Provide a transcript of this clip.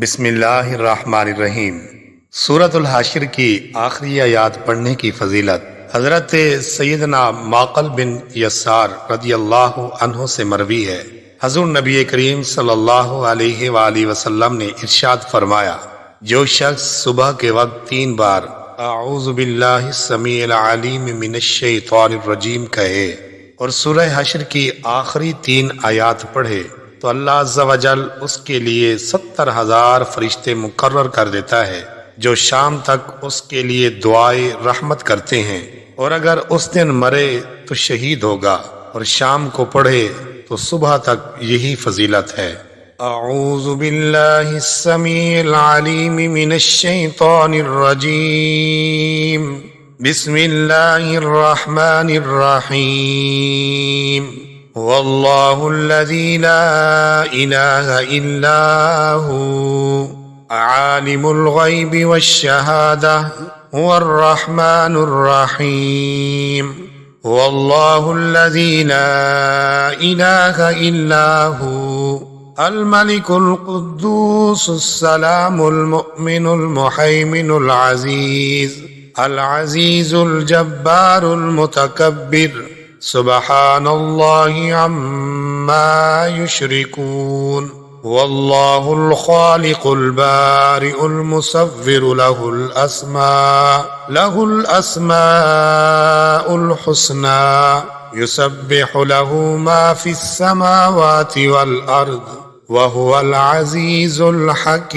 بسم اللہ الرحمن الرحیم۔ سورۃ الحشر کی آخری آیات پڑھنے کی فضیلت حضرت سیدنا معقل بن یسار رضی اللہ عنہ سے مروی ہے۔ حضور نبی کریم صلی اللہ علیہ وآلہ وسلم نے ارشاد فرمایا، جو شخص صبح کے وقت 3 بار اعوذ باللہ السمیع العلیم من الشیطان الرجیم کہے اور سورہ حشر کی آخری 3 آیات پڑھے تو اللہ عز و جل اس کے لیے 70,000 فرشتے مقرر کر دیتا ہے جو شام تک اس کے لیے دعائے رحمت کرتے ہیں، اور اگر اس دن مرے تو شہید ہوگا، اور شام کو پڑھے تو صبح تک یہی فضیلت ہے۔ اعوذ باللہ السمیع العلیم من الشیطان الرجیم، بسم اللہ الرحمن الرحیم، واللہ الذی لا الہ الا هو عالم الغیب والشہادہ هو الرحمن الرحیم، واللہ الذی لا الہ الا هو الملک القدوس السلام المؤمن المحیمن العزیز الجبار المتکبر، سبحان اللہ عما یشرکون، واللہ الخالق البارئ المصور له الاسماء الحسنى يسبح له ما في السماوات والارض وهو العزیز الحکیم۔